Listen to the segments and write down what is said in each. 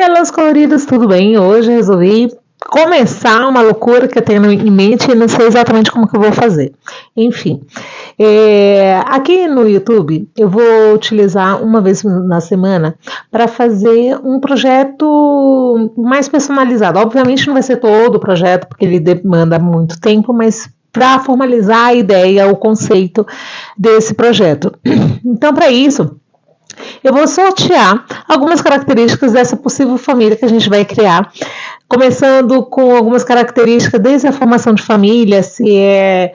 Pelas coloridas, tudo bem? Hoje eu resolvi começar uma loucura que eu tenho em mente e não sei exatamente como que eu vou fazer. Enfim, aqui no YouTube eu vou utilizar uma vez na semana para fazer um projeto mais personalizado. Obviamente não vai ser todo o projeto porque ele demanda muito tempo, mas para formalizar a ideia, o conceito desse projeto. Então, para isso, eu vou sortear algumas características dessa possível família que a gente vai criar, começando com algumas características desde a formação de família, se é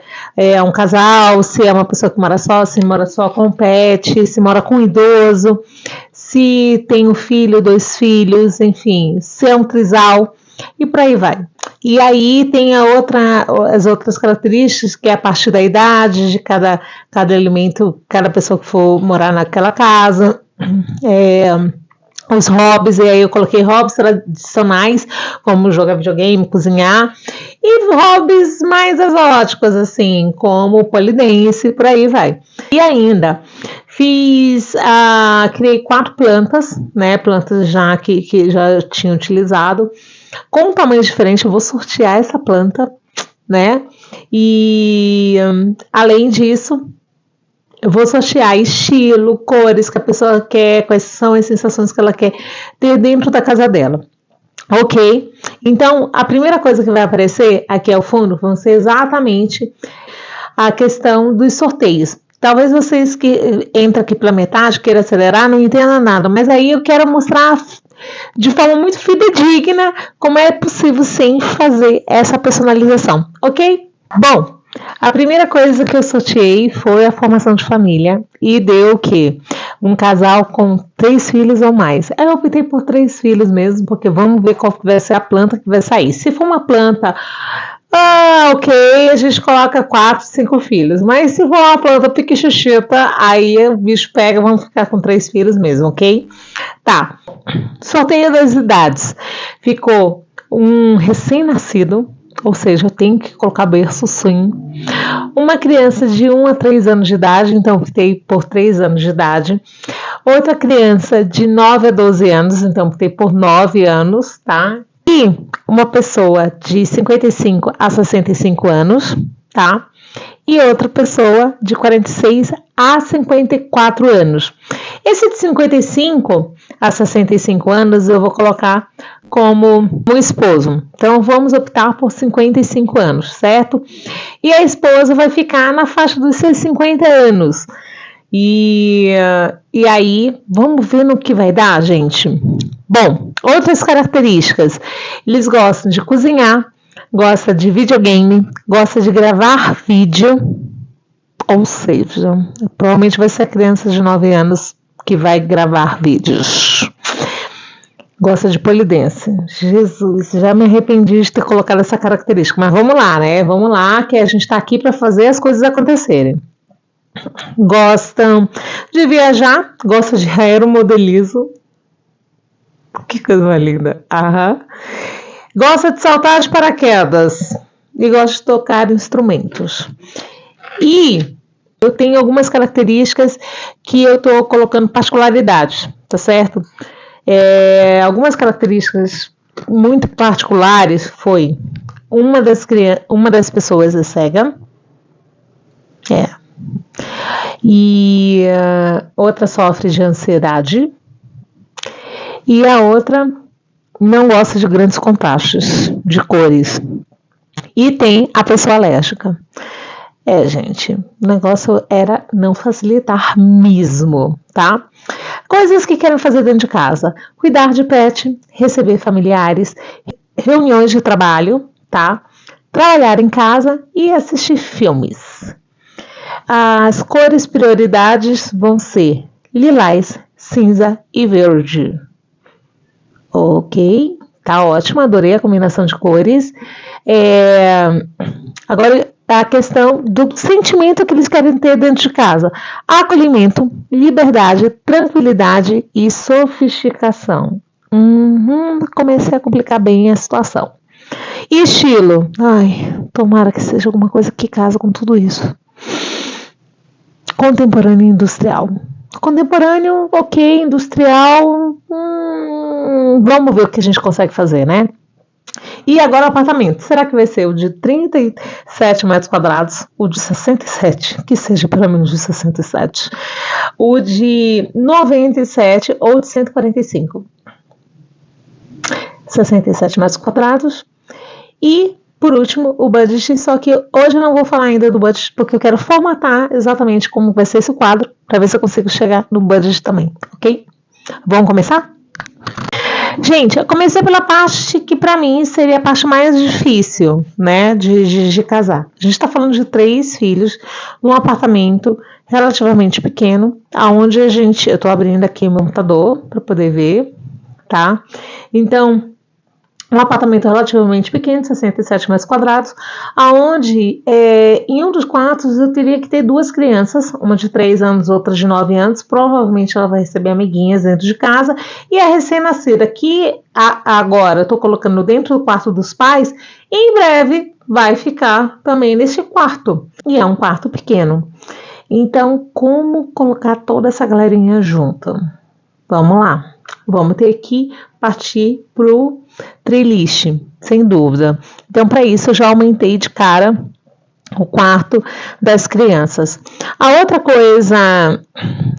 um casal, se é uma pessoa que mora só, se mora só com pet, se mora com um idoso, se tem um filho, 2 filhos, enfim, se é um trisal e por aí vai. E aí tem as outras características, que é a partir da idade de cada elemento, cada pessoa que for morar naquela casa, os hobbies, e aí eu coloquei hobbies tradicionais, como jogar videogame, cozinhar, e hobbies mais exóticos, assim, como polidense, por aí vai. E ainda criei 4 plantas, né, plantas já que já tinha utilizado, com um tamanho diferente. Eu vou sortear essa planta, né, e além disso, eu vou sortear estilo, cores que a pessoa quer, quais são as sensações que ela quer ter dentro da casa dela. Ok? Então, a primeira coisa que vai aparecer aqui ao fundo vão ser exatamente a questão dos sorteios. Talvez vocês que entram aqui pela metade, queiram acelerar, não entendam nada, mas aí eu quero mostrar de forma muito fidedigna como é possível sim fazer essa personalização. Ok? Bom, a primeira coisa que eu sorteei foi a formação de família e deu o quê? Um casal com 3 filhos ou mais. Eu optei por 3 filhos mesmo, porque vamos ver qual vai ser a planta que vai sair. Se for uma planta, ok, a gente coloca 4, 5 filhos. Mas se for uma planta pique-xuxita, aí o bicho pega, vamos ficar com 3 filhos mesmo, ok? Tá, sorteio das idades. Ficou um recém-nascido, ou seja, eu tenho que colocar berço sim. Uma criança de 1 a 3 anos de idade, então optei por 3 anos de idade. Outra criança de 9 a 12 anos, então optei por 9 anos, tá? E uma pessoa de 55 a 65 anos, tá? E outra pessoa de 46 a 54 anos. Esse de 55 a 65 anos eu vou colocar como um esposo. Então, vamos optar por 55 anos, certo? E a esposa vai ficar na faixa dos seus 50 anos. E aí, vamos ver no que vai dar, gente? Bom, outras características. Eles gostam de cozinhar, gostam de videogame, gostam de gravar vídeo, ou seja, provavelmente vai ser a criança de 9 anos que vai gravar vídeos. Gosta de polidense. Jesus, já me arrependi de ter colocado essa característica. Mas vamos lá, né? Vamos lá, que a gente está aqui para fazer as coisas acontecerem. Gostam de viajar, gostam de aeromodelismo. Que coisa linda. Aham. Gosta de saltar de paraquedas e gosta de tocar instrumentos. E eu tenho algumas características que eu estou colocando particularidades, tá certo? Algumas características muito particulares foi uma das pessoas é cega, e outra sofre de ansiedade e a outra não gosta de grandes contrastes de cores, e tem a pessoa alérgica. Gente, o negócio era não facilitar mesmo, tá? Coisas que querem fazer dentro de casa: cuidar de pet, receber familiares, reuniões de trabalho, tá? Trabalhar em casa e assistir filmes. As cores prioridades vão ser lilás, cinza e verde. Ok, tá ótimo, adorei a combinação de cores. Agora, a questão do sentimento que eles querem ter dentro de casa: acolhimento, liberdade, tranquilidade e sofisticação. Comecei a complicar bem a situação. E estilo? Tomara que seja alguma coisa que casa com tudo isso. Contemporâneo e industrial. Contemporâneo, ok. Industrial, vamos ver o que a gente consegue fazer, né? E agora o apartamento, será que vai ser o de 37 metros quadrados, o de 67, que seja pelo menos de 67, o de 97 ou de 145? 67 metros quadrados. E, por último, o budget, só que hoje eu não vou falar ainda do budget, porque eu quero formatar exatamente como vai ser esse quadro, para ver se eu consigo chegar no budget também, ok? Vamos começar? Gente, eu comecei pela parte que para mim seria a parte mais difícil, né, de casar. A gente está falando de 3 filhos num apartamento relativamente pequeno, aonde eu estou abrindo aqui o meu computador para poder ver, tá? Então, um apartamento relativamente pequeno, 67 metros quadrados, aonde em um dos quartos eu teria que ter 2 crianças, uma de 3 anos, outra de 9 anos, provavelmente ela vai receber amiguinhas dentro de casa, e a recém-nascida que agora eu estou colocando dentro do quarto dos pais, em breve vai ficar também nesse quarto, e é um quarto pequeno. Então, como colocar toda essa galerinha junto? Vamos lá, vamos ter que partir pro playlist, sem dúvida. Então, para isso, eu já aumentei de cara o quarto das crianças. A outra coisa,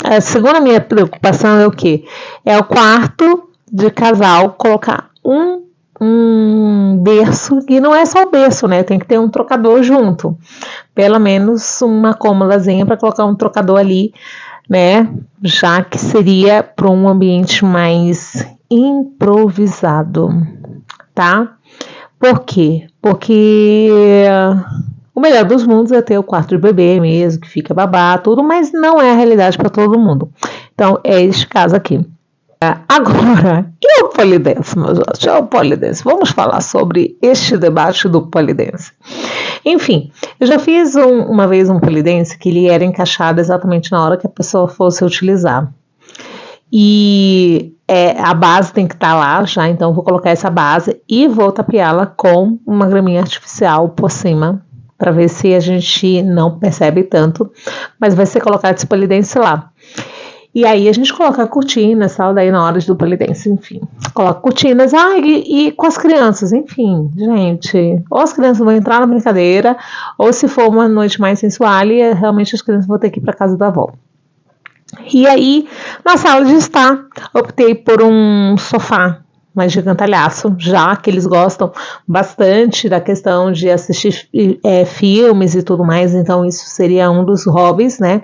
a segunda minha preocupação é o quê? É o quarto de casal, colocar um berço, e não é só o berço, né? Tem que ter um trocador junto. Pelo menos uma cômodazinha para colocar um trocador ali, né? Já que seria para um ambiente mais improvisado, tá? Por quê? Porque o melhor dos mundos é ter o quarto de bebê mesmo, que fica babá, tudo, mas não é a realidade para todo mundo. Então, é este caso aqui. Agora, e o polidense, meus amigos? É o polidense. Vamos falar sobre este debate do polidense. Enfim, eu já fiz uma vez um polidense que ele era encaixado exatamente na hora que a pessoa fosse utilizar. E a base tem que estar lá já, então eu vou colocar essa base e vou tapeá-la com uma graminha artificial por cima, para ver se a gente não percebe tanto, mas vai ser colocado esse polidense lá. E aí a gente coloca cortinas, tal, daí na hora do polidense, enfim. Coloca cortinas, e com as crianças, enfim, gente. Ou as crianças vão entrar na brincadeira, ou se for uma noite mais sensual, realmente as crianças vão ter que ir para casa da avó. E aí, na sala de estar, optei por um sofá mais gigantalhaço, já que eles gostam bastante da questão de assistir filmes e tudo mais, então isso seria um dos hobbies, né?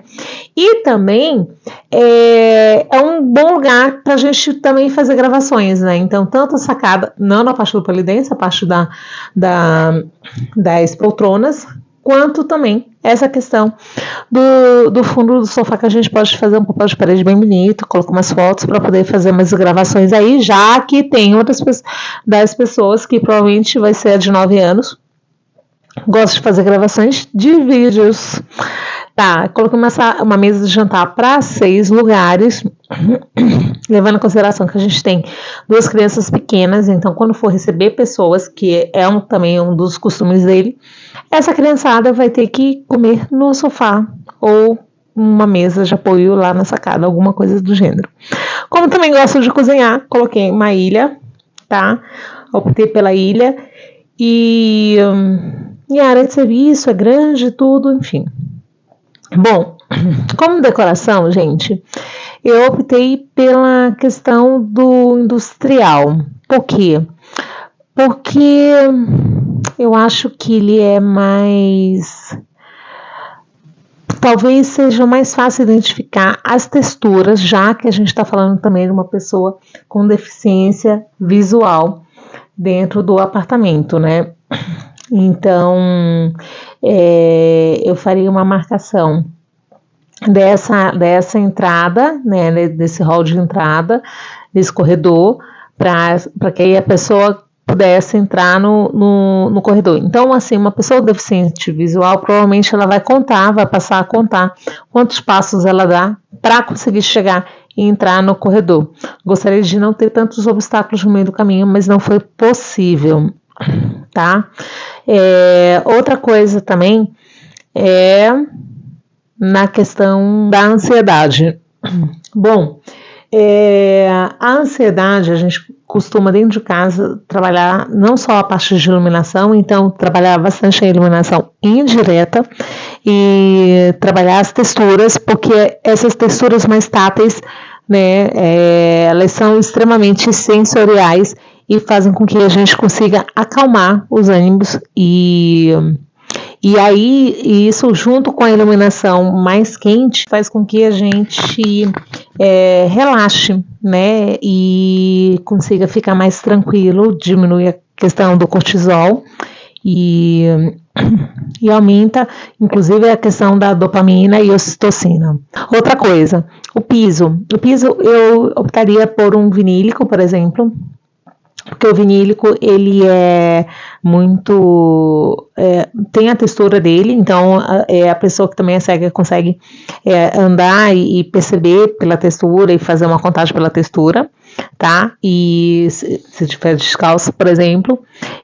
E também é um bom lugar para a gente também fazer gravações, né? Então, tanto a sacada, não na parte do polidense, a parte das poltronas, quanto também essa questão do fundo do sofá, que a gente pode fazer um papel de parede bem bonito, colocar umas fotos para poder fazer umas gravações aí, já que tem outras das pessoas que provavelmente vai ser a de 9 anos, gosta de fazer gravações de vídeos. Tá, coloquei uma mesa de jantar para 6 lugares, levando em consideração que a gente tem 2 crianças pequenas, então quando for receber pessoas, que é também um dos costumes dele, essa criançada vai ter que comer no sofá ou uma mesa de apoio lá na sacada, alguma coisa do gênero. Como também gosto de cozinhar, coloquei uma ilha, tá? Optei pela ilha e a área de serviço é grande, tudo, enfim. Bom, como decoração, gente, eu optei pela questão do industrial. Por quê? Porque eu acho que ele é mais... Talvez seja mais fácil identificar as texturas, já que a gente está falando também de uma pessoa com deficiência visual dentro do apartamento, né? Então, eu faria uma marcação dessa entrada, né, desse hall de entrada, desse corredor, para que aí a pessoa pudesse entrar no corredor. Então, assim, uma pessoa deficiente visual, provavelmente ela vai passar a contar quantos passos ela dá para conseguir chegar e entrar no corredor. Gostaria de não ter tantos obstáculos no meio do caminho, mas não foi possível, tá? Outra coisa também é na questão da ansiedade. Bom, A ansiedade, a gente costuma dentro de casa trabalhar não só a parte de iluminação, então trabalhar bastante a iluminação indireta e trabalhar as texturas, porque essas texturas mais táteis, né, elas são extremamente sensoriais e fazem com que a gente consiga acalmar os ânimos e aí, isso junto com a iluminação mais quente faz com que a gente relaxe, né? E consiga ficar mais tranquilo, diminui a questão do cortisol e aumenta, inclusive, a questão da dopamina e ocitocina. Outra coisa, o piso. O piso eu optaria por um vinílico, por exemplo, porque o vinílico ele é muito tem a textura dele, então a pessoa que também é cega consegue andar e perceber pela textura e fazer uma contagem pela textura, tá? E se tiver descalço, por exemplo,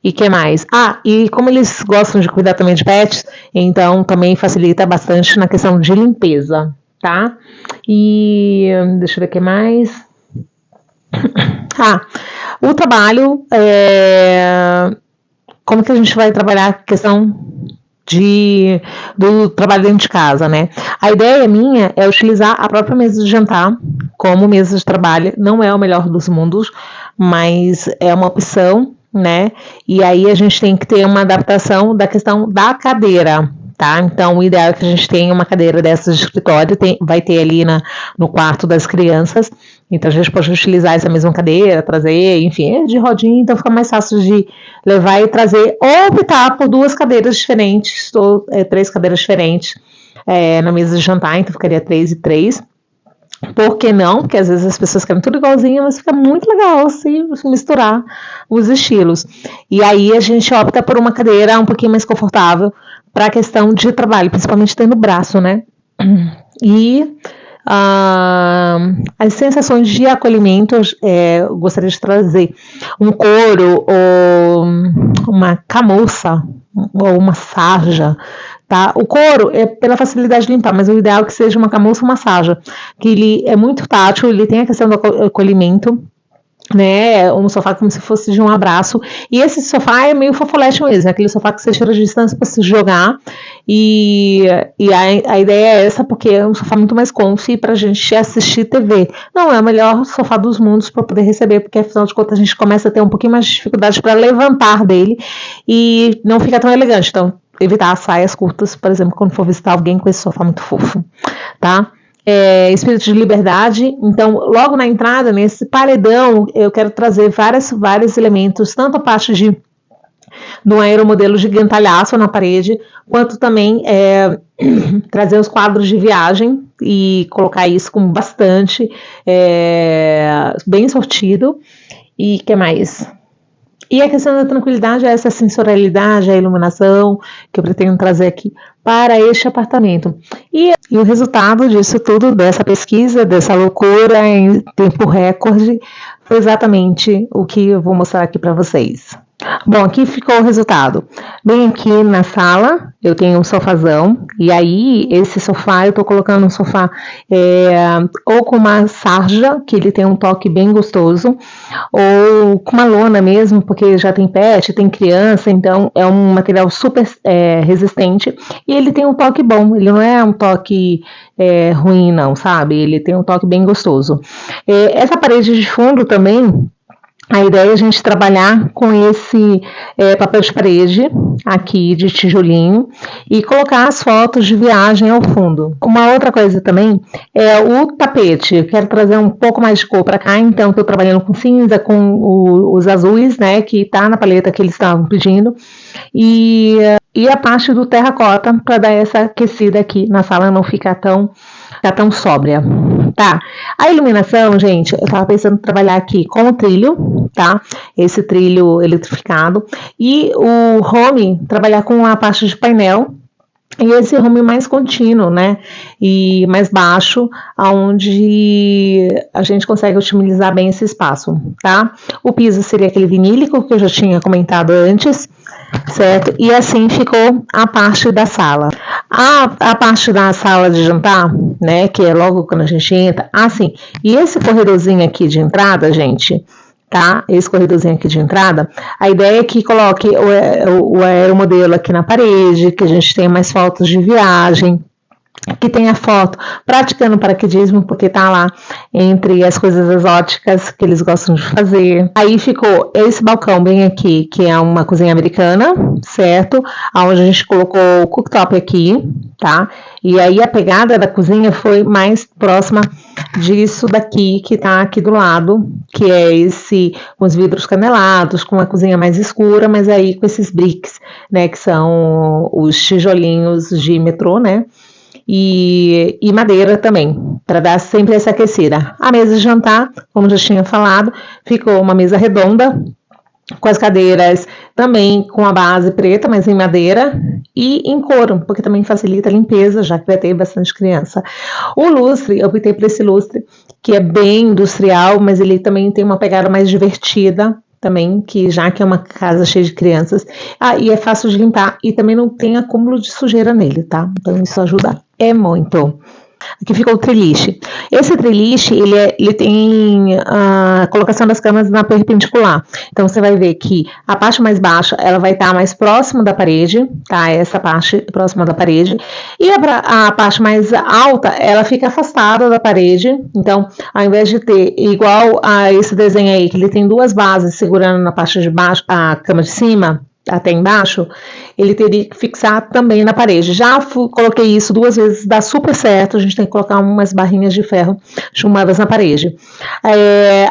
e que mais? E como eles gostam de cuidar também de pets, então também facilita bastante na questão de limpeza, tá? E deixa eu ver o que mais. O trabalho, como que a gente vai trabalhar a questão do trabalho dentro de casa, né? A ideia minha é utilizar a própria mesa de jantar como mesa de trabalho. Não é o melhor dos mundos, mas é uma opção, né? E aí a gente tem que ter uma adaptação da questão da cadeira, tá? Então, o ideal é que a gente tenha uma cadeira dessas de escritório, vai ter ali no quarto das crianças, então a gente pode utilizar essa mesma cadeira, trazer, enfim, é de rodinha, então fica mais fácil de levar e trazer, ou optar por 2 cadeiras diferentes, ou 3 cadeiras diferentes na mesa de jantar, então ficaria 3 e 3. Por que não? Porque às vezes as pessoas querem tudo igualzinho, mas fica muito legal se misturar os estilos. E aí a gente opta por uma cadeira um pouquinho mais confortável para a questão de trabalho, principalmente tendo braço, né? E as sensações de acolhimento, eu gostaria de trazer um couro ou uma camurça ou uma sarja, tá? O couro é pela facilidade de limpar, mas o ideal é que seja uma camurça ou uma sarja, que ele é muito tátil, ele tem a questão do acolhimento, né, um sofá como se fosse de um abraço, e esse sofá é meio fofolete mesmo, é aquele sofá que você tira de distância para se jogar, e a ideia é essa, porque é um sofá muito mais comfy pra gente assistir TV. Não é o melhor sofá dos mundos para poder receber, porque afinal de contas a gente começa a ter um pouquinho mais de dificuldade para levantar dele, e não fica tão elegante, então evitar as saias curtas, por exemplo, quando for visitar alguém com esse sofá muito fofo, tá? Espírito de liberdade. Então, logo na entrada, nesse paredão, eu quero trazer vários elementos, tanto a parte de um aeromodelo gigantalhaço na parede, quanto também trazer os quadros de viagem e colocar isso com bastante, bem sortido. E o que mais? E a questão da tranquilidade é essa sensorialidade, a iluminação que eu pretendo trazer aqui para este apartamento. E o resultado disso tudo, dessa pesquisa, dessa loucura em tempo recorde, foi exatamente o que eu vou mostrar aqui para vocês. Bom, aqui ficou o resultado. Bem aqui na sala, eu tenho um sofazão, e aí esse sofá, eu tô colocando um sofá ou com uma sarja, que ele tem um toque bem gostoso, ou com uma lona mesmo, porque já tem pet, tem criança, então é um material super resistente, e ele tem um toque bom, ele não é um toque ruim não, sabe? Ele tem um toque bem gostoso. Essa parede de fundo também, a ideia é a gente trabalhar com esse papel de parede aqui de tijolinho e colocar as fotos de viagem ao fundo. Uma outra coisa também é o tapete. Eu quero trazer um pouco mais de cor para cá, então estou trabalhando com cinza, com os azuis, né, que tá na paleta que eles estavam pedindo, e a parte do terracota para dar essa aquecida aqui na sala, não ficar tão sóbria, tá? A iluminação, gente, eu tava pensando em trabalhar aqui com o trilho, tá? Esse trilho eletrificado, e o home, trabalhar com a parte de painel, E esse home mais contínuo, né? E mais baixo, onde a gente consegue otimizar bem esse espaço, tá? O piso seria aquele vinílico que eu já tinha comentado antes, certo? E assim ficou a parte da sala. A parte da sala de jantar, né? Que é logo quando a gente entra. Assim, e esse corredorzinho aqui de entrada, gente, tá? Esse corredorzinho aqui de entrada, a ideia é que coloque o aeromodelo aqui na parede, que a gente tenha mais fotos de viagem, que tenha foto praticando paraquedismo, porque tá lá entre as coisas exóticas que eles gostam de fazer. Aí ficou esse balcão bem aqui, que é uma cozinha americana, certo? Onde a gente colocou o cooktop aqui, tá? E aí a pegada da cozinha foi mais próxima disso daqui, que tá aqui do lado, que é esse, com os vidros canelados, com uma cozinha mais escura, mas aí com esses bricks, né, que são os tijolinhos de metrô, né? E madeira também, para dar sempre essa aquecida. A mesa de jantar, como já tinha falado, ficou uma mesa redonda, com as cadeiras também com a base preta, mas em madeira e em couro, porque também facilita a limpeza, já que vai ter bastante criança. O lustre, eu optei por esse lustre, que é bem industrial, mas ele também tem uma pegada mais divertida, também, que já que é uma casa cheia de crianças, e é fácil de limpar, e também não tem acúmulo de sujeira nele, tá? Então isso ajuda muito. Aqui ficou o treliche. Esse treliche, ele tem a colocação das camas na perpendicular. Então, você vai ver que a parte mais baixa, ela vai estar mais próxima da parede, tá? Essa parte próxima da parede. E a parte mais alta, ela fica afastada da parede. Então, ao invés de ter igual a esse desenho aí, que ele tem duas bases segurando na parte de baixo, a cama de cima, até embaixo, ele teria que fixar também na parede. Já coloquei isso 2 vezes, dá super certo. A gente tem que colocar umas barrinhas de ferro chumadas na parede.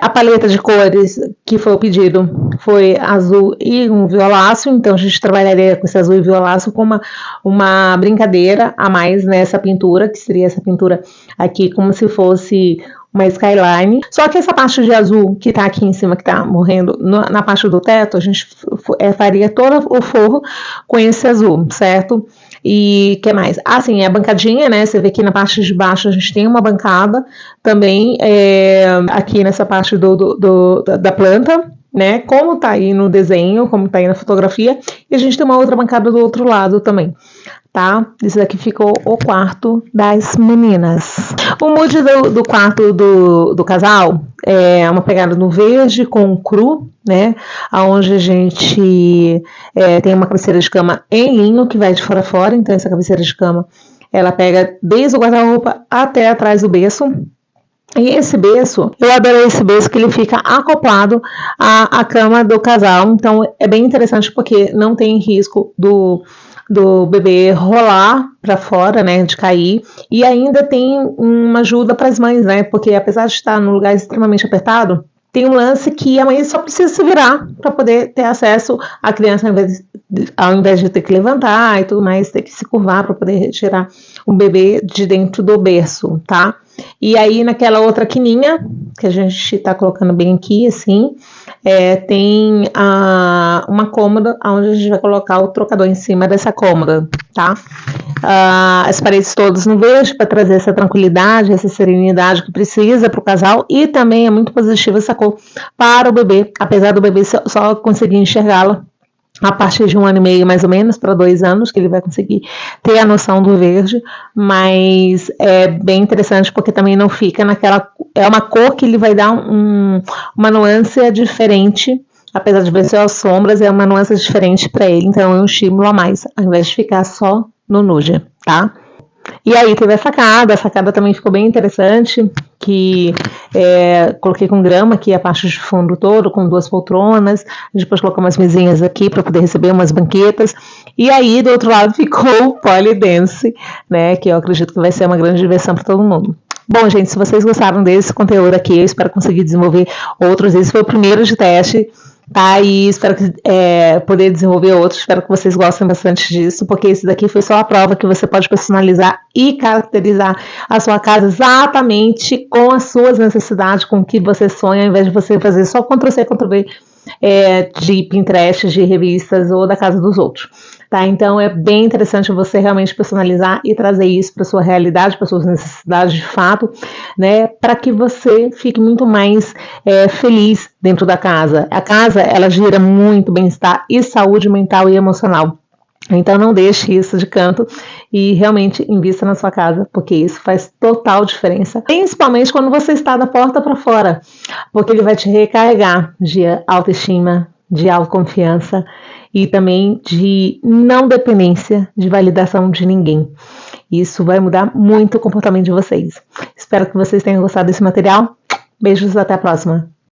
A paleta de cores que foi o pedido foi azul e um violáceo, então a gente trabalharia com esse azul e violáceo com uma brincadeira a mais nessa pintura, que seria essa pintura aqui como se fosse uma skyline, só que essa parte de azul que tá aqui em cima, que tá morrendo na parte do teto, a gente faria todo o forro com esse azul, certo? E que mais? Sim, é a bancadinha, né? Você vê que na parte de baixo a gente tem uma bancada também, aqui nessa parte da planta, né? Como tá aí no desenho, como tá aí na fotografia, e a gente tem uma outra bancada do outro lado também. Tá? Isso daqui ficou o quarto das meninas. O mood do quarto do casal é uma pegada no verde com cru, né? Onde a gente tem uma cabeceira de cama em linho que vai de fora a fora. Então essa cabeceira de cama ela pega desde o guarda-roupa até atrás do berço. E esse berço, eu adorei esse berço que ele fica acoplado à cama do casal. Então é bem interessante porque não tem risco do bebê rolar para fora, né, de cair, e ainda tem uma ajuda para as mães, né, porque apesar de estar num lugar extremamente apertado, tem um lance que a mãe só precisa se virar para poder ter acesso à criança, ao invés de ter que levantar e tudo mais, ter que se curvar para poder retirar o bebê de dentro do berço, tá? E aí naquela outra quininha, que a gente tá colocando bem aqui, assim, tem uma cômoda onde a gente vai colocar o trocador em cima dessa cômoda, tá? As paredes todas no verde para trazer essa tranquilidade, essa serenidade que precisa para o casal, e também é muito positiva essa cor para o bebê, apesar do bebê só conseguir enxergá-la a partir de 1 ano e meio, mais ou menos, para 2 anos, que ele vai conseguir ter a noção do verde, mas é bem interessante porque também não fica naquela... É uma cor que ele vai dar uma nuance diferente, apesar de ver só as sombras, é uma nuance diferente para ele, então é um estímulo a mais, ao invés de ficar só no nude, tá? E aí teve a sacada também ficou bem interessante, que coloquei com grama aqui a parte de fundo todo, com 2 poltronas, depois coloquei umas mesinhas aqui para poder receber umas banquetas, e aí do outro lado ficou o Polydance, né, que eu acredito que vai ser uma grande diversão para todo mundo. Bom, gente, se vocês gostaram desse conteúdo aqui, eu espero conseguir desenvolver outros, esse foi o primeiro de teste, tá? E espero poder desenvolver outros, espero que vocês gostem bastante disso, porque esse daqui foi só a prova que você pode personalizar e caracterizar a sua casa exatamente com as suas necessidades, com o que você sonha, ao invés de você fazer só Ctrl+C, Ctrl+V de Pinterest, de revistas ou da casa dos outros. tá? Então é bem interessante você realmente personalizar e trazer isso para sua realidade, para suas necessidades de fato, né? Para que você fique muito mais feliz dentro da casa. A casa, ela gira muito bem-estar e saúde mental e emocional. Então não deixe isso de canto e realmente invista na sua casa, porque isso faz total diferença, principalmente quando você está da porta para fora, porque ele vai te recarregar de autoestima, de autoconfiança e também de não dependência de validação de ninguém. Isso vai mudar muito o comportamento de vocês. Espero que vocês tenham gostado desse material. Beijos, até a próxima.